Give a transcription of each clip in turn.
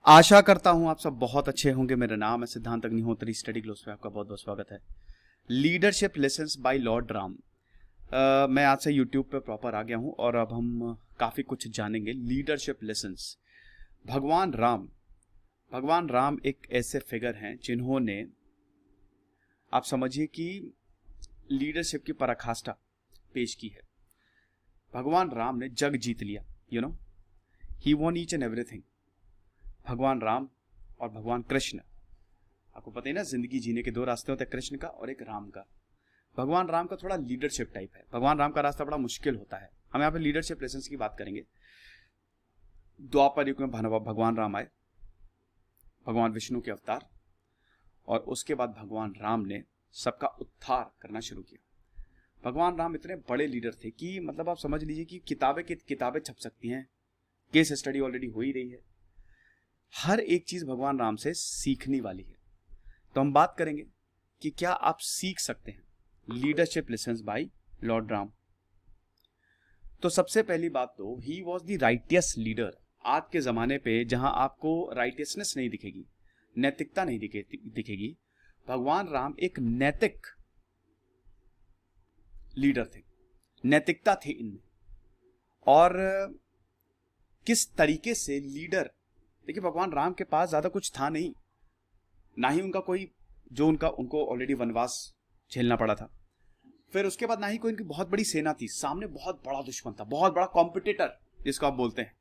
आशा करता हूं आप सब बहुत अच्छे होंगे। मेरा नाम है सिद्धांत अग्निहोत्री। स्टडी ग्लोस पे आपका बहुत बहुत स्वागत है। Leadership lessons by lord Ram. मैं आज से यूट्यूब पे प्रॉपर आ गया हूं और अब हम काफ़ी कुछ जानेंगे। Leadership lessons. भगवान राम एक ऐसे फिगर हैं जिन्होंने, आप समझिए कि लीडरशिप की पराकाष्ठा पेश की है। भगवान राम ने जग जीत लिया। He won each and everything. भगवान राम और भगवान कृष्ण, आपको पता ही ना, जिंदगी जीने के दो रास्ते होते हैं, कृष्ण का और एक राम का। भगवान राम का थोड़ा लीडरशिप टाइप है। भगवान राम का रास्ता बड़ा मुश्किल होता है। हम यहाँ पे लीडरशिप लेसन्स की बात करेंगे। द्वापर युग में भगवान राम आए, भगवान विष्णु के अवतार, और उसके बाद भगवान राम ने सबका उद्धार करना शुरू किया। भगवान राम इतने बड़े लीडर थे कि मतलब आप समझ लीजिए कि किताबें छप सकती हैं। केस स्टडी ऑलरेडी हो ही रही है। हर एक चीज भगवान राम से सीखने वाली है। तो हम बात करेंगे कि क्या आप सीख सकते हैं leadership lessons by lord Ram. तो सबसे पहली बात तो, he was the righteous leader. आज के जमाने पे जहां आपको राइटियसनेस नहीं दिखेगी, नैतिकता नहीं दिखेगी, भगवान राम एक नैतिक लीडर थे। नैतिकता थी इनमें। और किस तरीके से लीडर, देखिए भगवान राम के पास ज्यादा कुछ था नहीं, ना ही उनका कोई जो उनको ऑलरेडी वनवास झेलना पड़ा था। फिर उसके बाद ना ही कोई उनकी बहुत बड़ी सेना थी। सामने बहुत बड़ा दुश्मन था, बहुत बड़ा कॉम्पिटिटर जिसको आप बोलते हैं।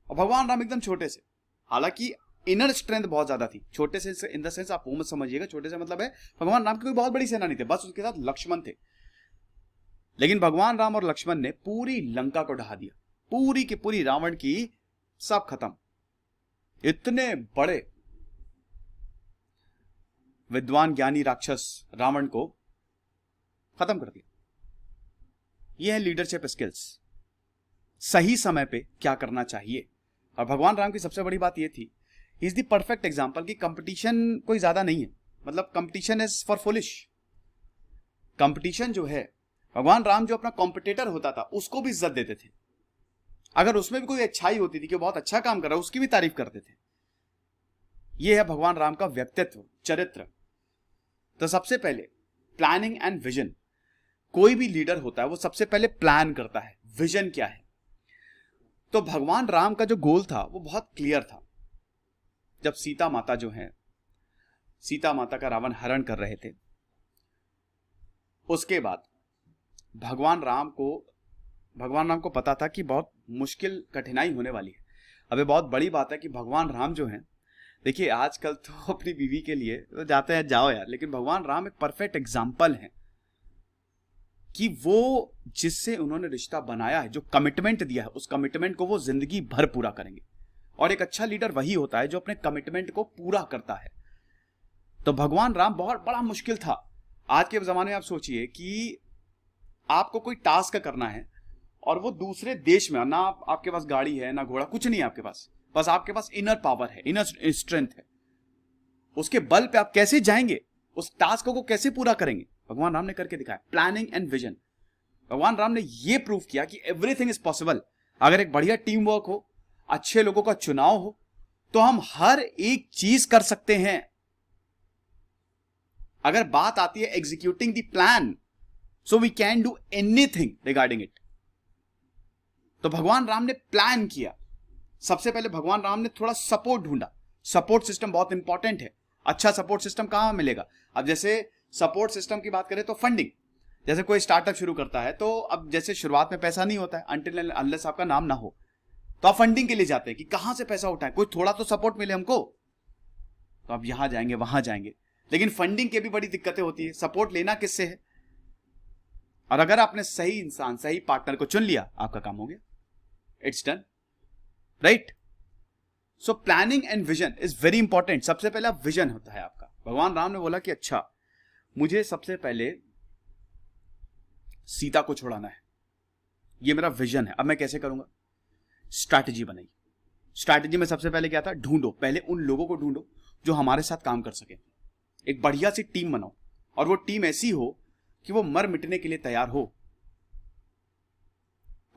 और भगवान राम एकदम छोटे से, हालांकि इनर स्ट्रेंथ बहुत ज्यादा थी। छोटे से इन द सेंस आप वो मत समझिएगा, छोटे से मतलब है भगवान राम की कोई बहुत बड़ी सेना नहीं थी, बस उसके साथ लक्ष्मण थे। लेकिन भगवान राम और लक्ष्मण ने पूरी लंका को ढहा दिया, पूरी की पूरी रावण की सब खत्म। इतने बड़े विद्वान ज्ञानी राक्षस रावण को खत्म कर दिया। यह है लीडरशिप स्किल्स। सही समय पे क्या करना चाहिए। और भगवान राम की सबसे बड़ी बात यह थी, he is the perfect example कि कंपटीशन कोई ज्यादा नहीं है। मतलब competition is for foolish. Competition जो है, भगवान राम जो अपना कॉम्पिटिटर होता था उसको भी इज्जत देते थे। अगर उसमें भी कोई अच्छाई होती थी कि बहुत अच्छा काम कर रहा है, उसकी भी तारीफ करते थे। यह है भगवान राम का व्यक्तित्व, चरित्र। तो सबसे पहले प्लानिंग एंड विजन। कोई भी लीडर होता है वो सबसे पहले प्लान करता है, विजन क्या है। तो भगवान राम का जो गोल था वो बहुत क्लियर था। जब सीता माता जो है, सीता माता का रावण हरण कर रहे थे, उसके बाद भगवान राम को पता था कि बहुत मुश्किल कठिनाई होने वाली है। अब ये बहुत बड़ी बात है कि भगवान राम जो हैं, देखिए आजकल तो अपनी बीवी के लिए तो जाते हैं, जाओ यार, लेकिन भगवान राम एक परफेक्ट एग्जाम्पल हैं कि वो जिससे उन्होंने रिश्ता बनाया है, जो कमिटमेंट दिया है, उस कमिटमेंट को वो जिंदगी भर पूरा करेंगे। और एक अच्छा लीडर वही होता है जो अपने कमिटमेंट को पूरा करता है। तो भगवान राम बहुत बड़ा मुश्किल था। आज के जमाने में आप सोचिए कि आपको कोई टास्क करना है और वो दूसरे देश में, ना आपके पास गाड़ी है ना घोड़ा, कुछ नहीं है आपके पास, बस आपके पास इनर पावर है, इनर स्ट्रेंथ है। उसके बल पे आप कैसे जाएंगे, उस टास्क को कैसे पूरा करेंगे, भगवान राम ने करके दिखाया। Planning and vision. भगवान राम ने यह प्रूव किया कि एवरीथिंग इज पॉसिबल। अगर एक बढ़िया टीम वर्क हो, अच्छे लोगों का चुनाव हो, तो हम हर एक चीज कर सकते हैं। अगर बात आती है executing the plan, so we can do anything regarding it. तो भगवान राम ने प्लान किया। सबसे पहले भगवान राम ने थोड़ा सपोर्ट ढूंढा। सपोर्ट सिस्टम बहुत इंपॉर्टेंट है। अच्छा सपोर्ट सिस्टम कहां मिलेगा। अब जैसे सपोर्ट सिस्टम की बात करें तो फंडिंग। जैसे कोई स्टार्टअप शुरू करता है तो अब जैसे शुरुआत में पैसा नहीं होता है, अनटिल अनलेस आपका नाम ना हो, तो आप फंडिंग के लिए जाते हैं कि कहां से पैसा उठाएं, कोई थोड़ा तो सपोर्ट मिले हमको। तो आप यहां जाएंगे वहां जाएंगे, लेकिन फंडिंग की भी बड़ी दिक्कतें होती है। सपोर्ट लेना किससे है। और अगर आपने सही इंसान, सही पार्टनर को चुन लिया, आपका काम हो गया, it's done, right. So planning and vision is very important. सबसे पहला विजन होता है आपका। भगवान राम ने बोला कि अच्छा, मुझे सबसे पहले सीता को छुड़ाना है, ये मेरा विजन है। अब मैं कैसे करूंगा। स्ट्रैटेजी बनाई। स्ट्रैटेजी में सबसे पहले क्या था, ढूंढो, पहले उन लोगों को ढूंढो जो हमारे साथ काम कर सके। एक बढ़िया सी टीम बनाओ, और वो टीम ऐसी हो कि वो मर मिटने के लिए तैयार हो।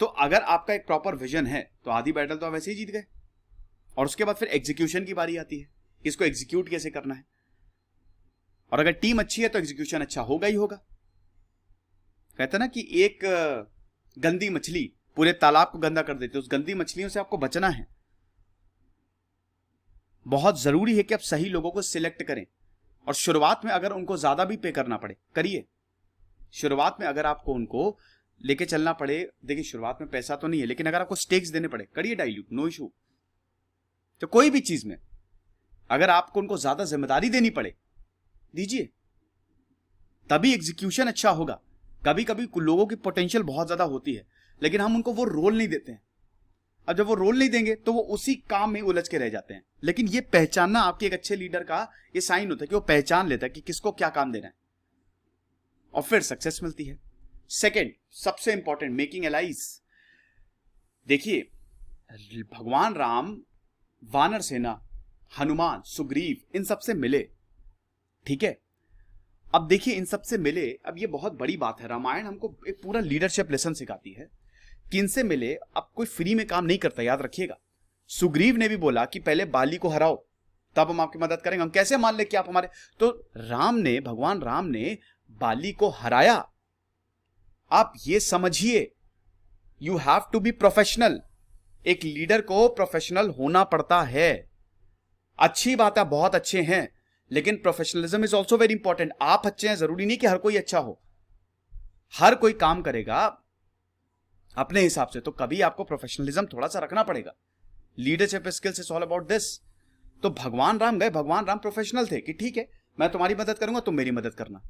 तो अगर आपका एक प्रॉपर विजन है तो आधी बैटल तो आप वैसे ही जीत गए। और उसके बाद फिर एग्जीक्यूशन की बारी आती है, इसको एग्जीक्यूट कैसे करना है। और अगर टीम अच्छी है तो एग्जीक्यूशन अच्छा होगा ही होगा। कहते ना कि एक गंदी मछली पूरे तालाब को गंदा कर देती है, उस गंदी मछलियों से आपको बचना है। बहुत जरूरी है कि आप सही लोगों को सिलेक्ट करें, और शुरुआत में अगर उनको ज्यादा भी पे करना पड़े करिए। शुरुआत में अगर आपको उनको लेके चलना पड़े, देखिए शुरुआत में पैसा तो नहीं है, लेकिन अगर आपको स्टेक्स देने पड़े करिए डाइल्यूट, नो इशू। तो कोई भी चीज में अगर आपको उनको ज्यादा जिम्मेदारी देनी पड़े दीजिए, तभी एग्जीक्यूशन अच्छा होगा। कभी कभी लोगों की पोटेंशियल बहुत ज्यादा होती है, लेकिन हम उनको वो रोल नहीं देते हैं। अब जब वो रोल नहीं देंगे तो वो उसी काम में उलझ के रह जाते हैं। लेकिन ये पहचानना आपके एक अच्छे लीडर का ये साइन होता है कि वो पहचान लेता है कि किसको क्या काम देना है, और फिर सक्सेस मिलती है। सेकेंड सबसे इंपॉर्टेंट, मेकिंग एलाइज। देखिए भगवान राम, वानर सेना, हनुमान, सुग्रीव, इन सबसे मिले, ठीक है। अब देखिए इन सबसे मिले, अब ये बहुत बड़ी बात है, रामायण हमको एक पूरा लीडरशिप लेसन सिखाती है कि इनसे मिले। अब कोई फ्री में काम नहीं करता, याद रखिएगा। सुग्रीव ने भी बोला कि पहले बाली को हराओ तब हम आपकी मदद करेंगे, हम कैसे मान ले कि आप हमारे। तो भगवान राम ने बाली को हराया। आप ये समझिए, you have to be professional. एक लीडर को प्रोफेशनल होना पड़ता है। अच्छी बात है, बहुत अच्छे हैं, लेकिन professionalism is also very important. आप अच्छे हैं जरूरी नहीं कि हर कोई अच्छा हो, हर कोई काम करेगा अपने हिसाब से, तो कभी आपको प्रोफेशनलिज्म थोड़ा सा रखना पड़ेगा। Leadership skills is all about this. तो भगवान राम गए, भगवान राम प्रोफेशनल थे कि ठीक है मैं तुम्हारी मदद करूंगा, तुम मेरी मदद करना।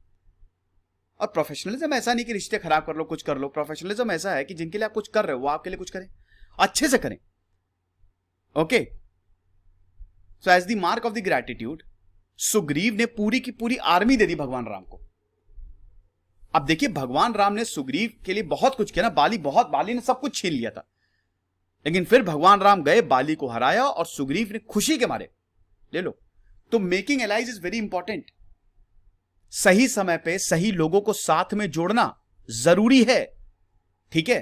और प्रोफेशनलिज्म ऐसा नहीं कि रिश्ते खराब कर लो, कुछ कर लो। प्रोफेशनलिज्म ऐसा है कि जिनके लिए आप कुछ कर रहे हो वो आपके लिए कुछ करें, अच्छे से करें। Okay, so as the mark of the gratitude Sugriva ने पूरी की पूरी आर्मी दे दी भगवान राम को। अब देखिए भगवान राम ने सुग्रीव के लिए बहुत कुछ किया ना, बाली ने सब कुछ छीन लिया था, लेकिन फिर भगवान राम गए, बाली को हराया, और सुग्रीव ने खुशी के मारे ले लो। तो making allies is very important. सही समय पे सही लोगों को साथ में जोड़ना जरूरी है, ठीक है।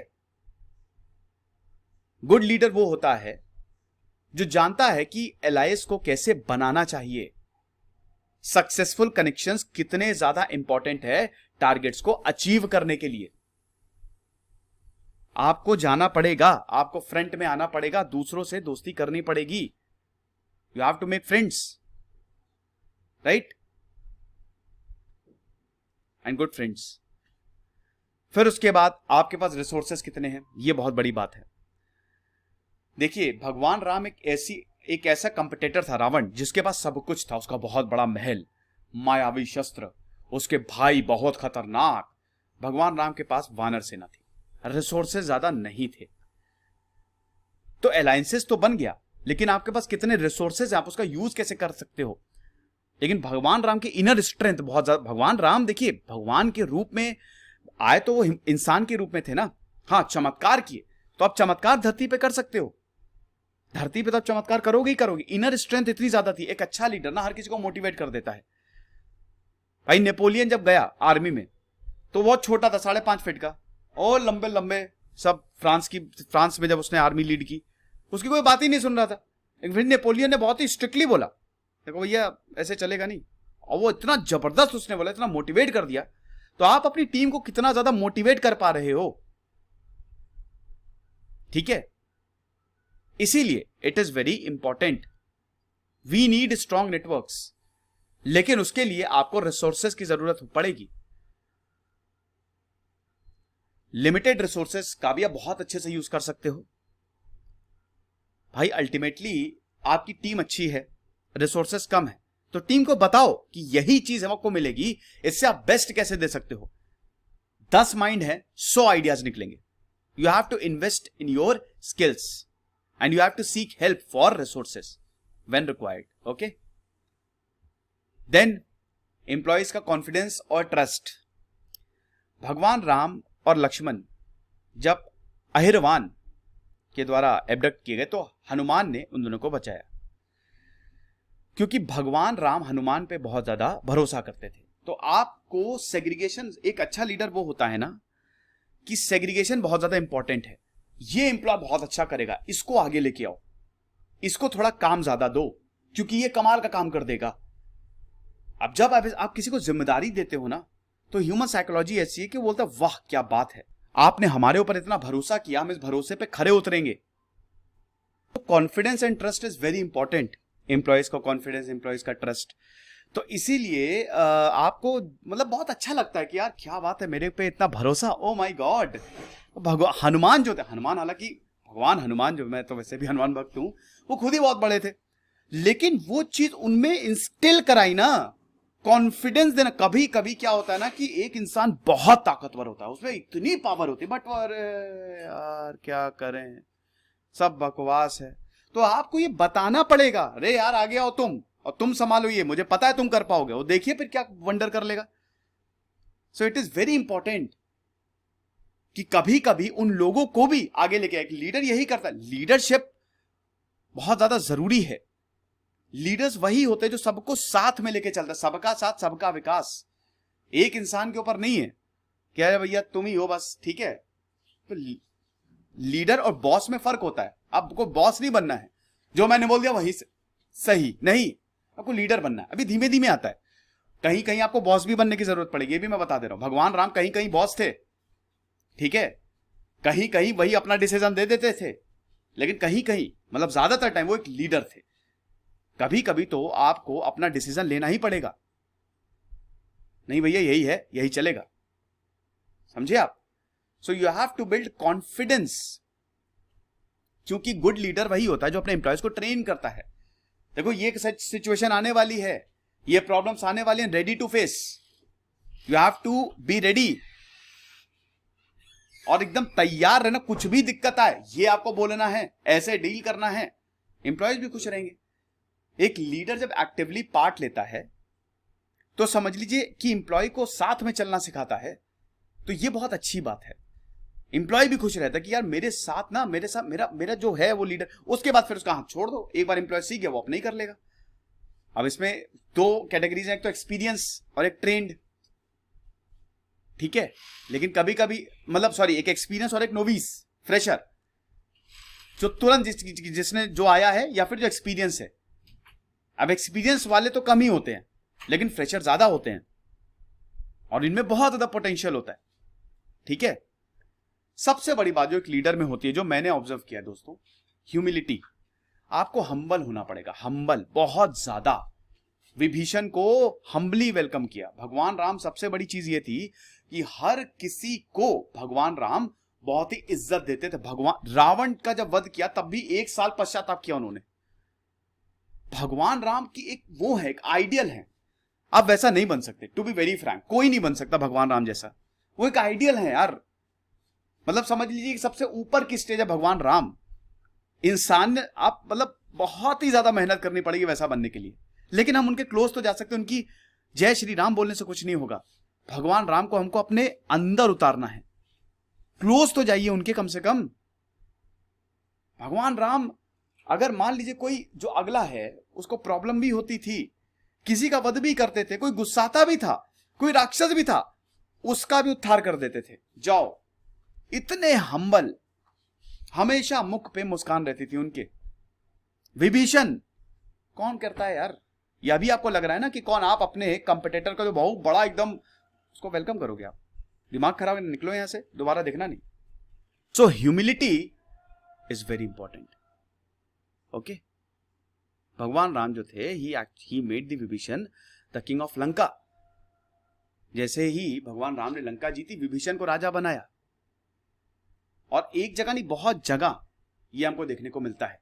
गुड लीडर वो होता है जो जानता है कि एलायंस को कैसे बनाना चाहिए, सक्सेसफुल कनेक्शंस कितने ज्यादा इंपॉर्टेंट है टारगेट्स को अचीव करने के लिए। आपको जाना पड़ेगा, आपको फ्रंट में आना पड़ेगा, दूसरों से दोस्ती करनी पड़ेगी। You have to make friends, right, and good friends. फिर उसके बाद आपके पास रिसोर्सेस कितने हैं, ये बहुत बड़ी बात है। देखिए भगवान राम एक ऐसा कंपिटिटर था, रावण, जिसके पास सब कुछ था, उसका बहुत बड़ा महल, मायावी शस्त्र, उसके भाई बहुत खतरनाक। भगवान राम के पास वानर सेना थी, रिसोर्सेज ज्यादा नहीं थे। तो अलायंसेस तो बन गया, लेकिन आपके पास कितने रिसोर्सेज हैं, आप उसका यूज कैसे कर सकते हो। लेकिन भगवान राम की इनर स्ट्रेंथ बहुत ज्यादा। भगवान राम देखिए भगवान के रूप में आए तो वो इंसान के रूप में थे ना, हाँ चमत्कार किए, तो आप चमत्कार धरती पे कर सकते हो, धरती पे तो आप चमत्कार करोगे ही करोगे। इनर स्ट्रेंथ इतनी ज्यादा थी। एक अच्छा लीडर ना हर किसी को मोटिवेट कर देता है। भाई नेपोलियन जब गया आर्मी में तो बहुत छोटा था, 5.5 फीट का, और लंबे लंबे सब। फ्रांस में जब उसने आर्मी लीड की, उसकी कोई बात ही नहीं सुन रहा था, लेकिन फिर नेपोलियन ने बहुत ही स्ट्रिक्टली बोला देखो भैया ऐसे चलेगा नहीं, और वो इतना जबरदस्त उसने बोला, इतना मोटिवेट कर दिया। तो आप अपनी टीम को कितना ज्यादा मोटिवेट कर पा रहे हो, ठीक है। इसीलिए it is very important, we need strong networks, लेकिन उसके लिए आपको रिसोर्सेस की जरूरत पड़ेगी। लिमिटेड रिसोर्सेस का भी आप बहुत अच्छे से यूज कर सकते हो। भाई अल्टीमेटली आपकी टीम अच्छी है, रिसोर्सेस कम है, तो टीम को बताओ कि यही चीज हमको मिलेगी, इससे आप बेस्ट कैसे दे सकते हो। 10 माइंड है, 100 आइडियाज निकलेंगे। You have to invest in your skills and you have to seek help for resources when required. Okay, then employees का कॉन्फिडेंस और ट्रस्ट। भगवान राम और लक्ष्मण जब अहिरवान के द्वारा एब्डक्ट किए गए तो हनुमान ने उन दोनों को बचाया, क्योंकि भगवान राम हनुमान पे बहुत ज्यादा भरोसा करते थे। तो आपको सेग्रीगेशन, एक अच्छा लीडर वो होता है ना कि सेग्रीगेशन बहुत ज्यादा इंपॉर्टेंट है। ये एम्प्लॉय बहुत अच्छा करेगा, इसको आगे लेके आओ, इसको थोड़ा काम ज्यादा दो, क्योंकि ये कमाल का काम कर देगा। अब जब आप किसी को जिम्मेदारी देते हो ना, तो ह्यूमन साइकोलॉजी ऐसी है कि बोलता है वाह क्या बात है, आपने हमारे ऊपर इतना भरोसा किया, हम इस भरोसे पे खरे उतरेंगे। तो confidence and trust is very important. Employees का कॉन्फिडेंस, एम्प्लॉयज का ट्रस्ट। तो इसीलिए आपको मतलब बहुत अच्छा लगता है कि यार क्या बात है, मेरे पे इतना भरोसा, ओ माय गॉड। भगवान हनुमान जो थे, हनुमान हालांकि भगवान हनुमान जो, मैं तो वैसे भी हनुमान भक्त हूं, वो खुद ही बहुत बड़े थे, लेकिन वो चीज उनमें इंस्टिल कराई ना, कॉन्फिडेंस देना। कभी कभी क्या होता है ना कि एक इंसान बहुत ताकतवर होता है, उसमें इतनी पावर होती है, बट यार क्या करें, सब बकवास है। तो आपको ये बताना पड़ेगा, अरे यार आगे आओ तुम और तुम संभालो ये, मुझे पता है तुम कर पाओगे, वो देखिए फिर क्या वंडर कर लेगा। सो इट इज वेरी इंपॉर्टेंट कि कभी कभी उन लोगों को भी आगे लेके आए। लीडर यही करता है, लीडरशिप बहुत ज्यादा जरूरी है। लीडर्स वही होते हैं जो सबको साथ में लेके चलता है, सबका साथ सबका विकास। एक इंसान के ऊपर नहीं है क्या भैया तुम ही हो बस, ठीक है। तो लीडर और बॉस में फर्क होता है। आपको बॉस नहीं बनना है, जो मैंने बोल दिया वही सही नहीं, आपको लीडर बनना है। अभी धीमे धीमे आता है, कहीं कहीं आपको बॉस भी बनने की जरूरत पड़ेगी, ये भी मैं बता दे रहा हूं। भगवान राम कहीं कहीं बॉस थे, ठीक है, कहीं कहीं वही अपना डिसीजन दे देते थे, लेकिन कहीं कहीं मतलब ज्यादातर टाइम वो एक लीडर थे। कभी कभी तो आपको अपना डिसीजन लेना ही पड़ेगा, नहीं भैया यही है, यही चलेगा, समझे आप। So you have to build confidence, क्योंकि गुड लीडर वही होता है जो अपने एम्प्लॉयज को ट्रेन करता है। देखो ये सिचुएशन आने वाली है, ये प्रॉब्लम्स आने वाली हैं, ready to face, you have to be ready, और एकदम तैयार रहना, कुछ भी दिक्कत आए ये आपको बोलना है, ऐसे डील करना है, एम्प्लॉयज भी खुश रहेंगे। एक लीडर जब एक्टिवली पार्ट लेता है तो समझ लीजिए कि एम्प्लॉय को साथ में चलना सिखाता है, तो ये बहुत अच्छी बात है। एम्प्लॉय भी खुश रहता है कि यार मेरे साथ ना, मेरे साथ मेरा जो है वो लीडर, उसके बाद फिर उसका हाथ छोड़ दो, एक बार एम्प्लॉय सीख गया वो अपने ही कर लेगा। अब इसमें दो कैटेगरीज हैं, एक तो एक्सपीरियंस और एक ट्रेंड, ठीक है। लेकिन कभी कभी मतलब सॉरी, एक एक्सपीरियंस और एक नोविस, फ्रेशर, जो तुरंत जिसने जो आया है, या फिर जो एक्सपीरियंस है। अब एक्सपीरियंस वाले तो कम ही होते हैं, लेकिन फ्रेशर ज्यादा होते हैं, और इनमें बहुत ज्यादा पोटेंशियल होता है, ठीक है। सबसे बड़ी बात जो एक लीडर में होती है, जो मैंने ऑब्जर्व किया दोस्तों, ह्यूमिलिटी। आपको हम्बल होना पड़ेगा, हम्बल बहुत ज्यादा। विभीषण को हम्बली वेलकम किया भगवान राम। सबसे बड़ी चीज ये थी कि हर किसी को भगवान राम बहुत ही इज्जत देते थे। भगवान रावण का जब वध किया तब भी 1 साल पश्चाताप किया उन्होंने। भगवान राम की एक वो है, एक आइडियल है, आप वैसा नहीं बन सकते, टू बी वेरी फ्रैंक, कोई नहीं बन सकता भगवान राम जैसा। वो एक आइडियल है यार, मतलब समझ लीजिए कि सबसे ऊपर की स्टेज है भगवान राम। इंसान आप मतलब बहुत ही ज्यादा मेहनत करनी पड़ेगी वैसा बनने के लिए, लेकिन हम उनके क्लोज तो जा सकते हैं। उनकी जय श्री राम बोलने से कुछ नहीं होगा। भगवान राम को हमको अपने अंदर उतारना है, क्लोज तो जाइए उनके कम से कम। भगवान राम, अगर मान लीजिए कोई जो अगला है उसको प्रॉब्लम भी होती थी, किसी का वध भी करते थे, कोई गुस्साता भी था, कोई राक्षस भी था, उसका भी उद्धार कर देते थे। जाओ, इतने हम्बल, हमेशा मुख पे मुस्कान रहती थी उनके। विभीषण कौन करता है यार, ये अभी आपको लग रहा है ना कि कौन, आप अपने कंपटीटर का जो बहुत बड़ा एकदम उसको वेलकम करोगे आप, दिमाग खराब, निकलो यहां से, दोबारा देखना नहीं। So humility is very important, okay. भगवान राम जो थे, he made the Vibhishan the king of Lanka. जैसे ही भगवान राम ने लंका जीती, विभीषण को राजा बनाया। और एक जगह नहीं, बहुत जगह ये हमको देखने को मिलता है।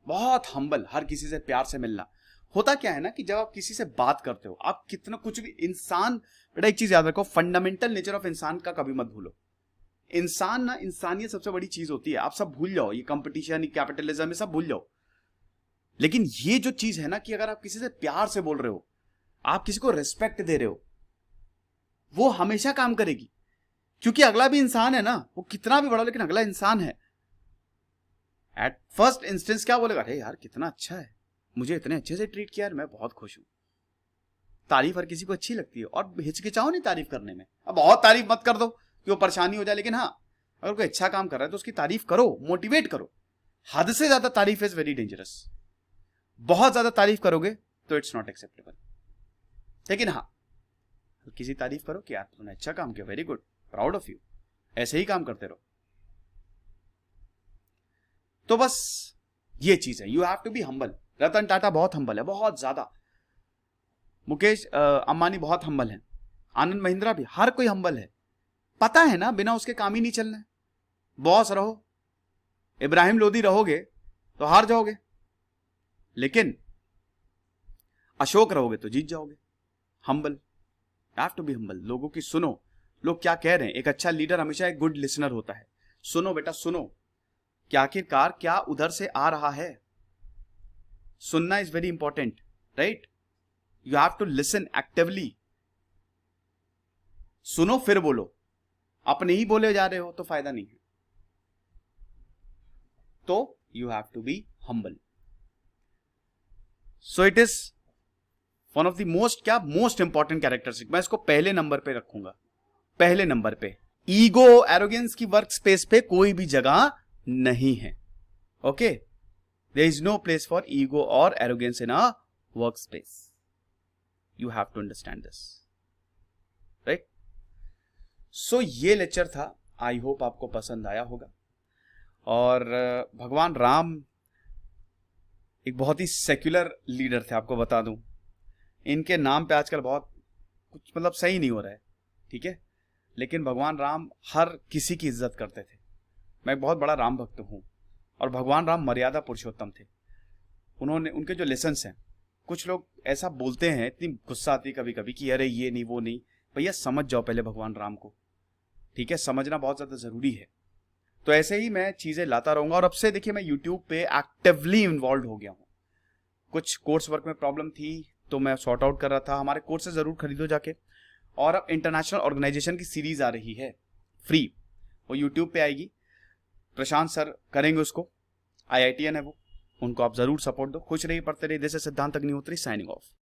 बहुत हम्बल, हर किसी से प्यार से मिलना। होता क्या है ना कि जब आप किसी से बात करते हो, आप कितना कुछ भी, इंसान, बेटा एक चीज याद रखो, फंडामेंटल नेचर ऑफ इंसान का कभी मत भूलो। इंसान ना, इंसानियत सबसे बड़ी चीज होती है, आप सब भूल जाओ, ये कंपटीशन, कैपिटलिज्म, ये सब भूल जाओ। लेकिन ये जो चीज है ना कि अगर आप किसी से प्यार से बोल रहे हो, आप किसी को रिस्पेक्ट दे रहे हो, वो हमेशा काम करेगी। क्योंकि अगला भी इंसान है ना, वो कितना भी बड़ा, लेकिन अगला इंसान है। एट फर्स्ट इंस्टेंस क्या बोलेगा, अरे यार कितना अच्छा है, मुझे इतने अच्छे से ट्रीट किया, मैं बहुत खुश हूं। तारीफ हर किसी को अच्छी लगती है, और हिचकिचाओ नहीं तारीफ करने में। अब बहुत तारीफ मत कर दो कि वो परेशानी हो जाए, लेकिन हाँ, अगर कोई अच्छा काम कर रहा है तो उसकी तारीफ करो, मोटिवेट करो। हद से ज्यादा तारीफ इज वेरी डेंजरस। बहुत ज्यादा तारीफ करोगे तो इट्स नॉट एक्सेप्टेबल। लेकिन हाँ, किसी तारीफ करो कि यार तुमने अच्छा काम किया, very good, proud of you, ऐसे ही काम करते रहो। तो बस ये चीज है, you have to be humble. Ratan Tata बहुत हम्बल है, बहुत ज्यादा। मुकेश अंबानी बहुत हम्बल है, आनंद महिंद्रा भी, हर कोई हम्बल है। पता है ना, बिना उसके काम ही नहीं चलना है। बॉस रहो, इब्राहिम लोदी रहोगे तो हार जाओगे, लेकिन अशोक रहोगे तो जीत जाओगे। Humble, have to be humble. लोगों की सुनो, लोग क्या कह रहे हैं। एक अच्छा लीडर हमेशा एक गुड लिसनर होता है। सुनो बेटा सुनो, कि आखिरकार क्या उधर से आ रहा है। सुनना is very important, right. You have to listen actively. सुनो फिर बोलो। अपने ही बोले जा रहे हो तो फायदा नहीं है। तो you have to be humble. So it is one of the most important characteristic. मैं इसको पहले नंबर पे रखूंगा, पहले नंबर पे। ईगो एरोगेंस की वर्क स्पेस पे कोई भी जगह नहीं है। Okay, there is no place for ego और arrogance in a work space. You have to understand this, right. So ये लेक्चर था, आई होप आपको पसंद आया होगा। और भगवान राम एक बहुत ही सेक्युलर लीडर थे, आपको बता दूं। इनके नाम पे आजकल बहुत कुछ मतलब सही नहीं हो रहा है, ठीक है, लेकिन भगवान राम हर किसी की इज्जत करते थे। मैं एक बहुत बड़ा राम भक्त हूं, और भगवान राम मर्यादा पुरुषोत्तम थे। उन्होंने, उनके जो लेसन्स हैं, कुछ लोग ऐसा बोलते हैं, इतनी गुस्सा आती है कभी कभी कि अरे ये नहीं वो नहीं। भैया समझ जाओ पहले भगवान राम को, ठीक है, समझना बहुत ज्यादा जरूरी है। तो ऐसे ही मैं चीजें लाता रहूंगा। और अब से देखिए, मैं यूट्यूब पे एक्टिवली इन्वॉल्व हो गया हूँ। कुछ कोर्स वर्क में प्रॉब्लम थी तो मैं सॉर्ट आउट कर रहा था। हमारे कोर्स से जरूर खरीदो जाके। और अब इंटरनेशनल ऑर्गेनाइजेशन की सीरीज आ रही है फ्री, वो यूट्यूब पे आएगी। प्रशांत सर करेंगे उसको, IITN है वो, उनको आप जरूर सपोर्ट दो। खुश रहिए, पढ़ते रहिए। दिस इज सिद्धांत अग्निहोत्री साइनिंग ऑफ।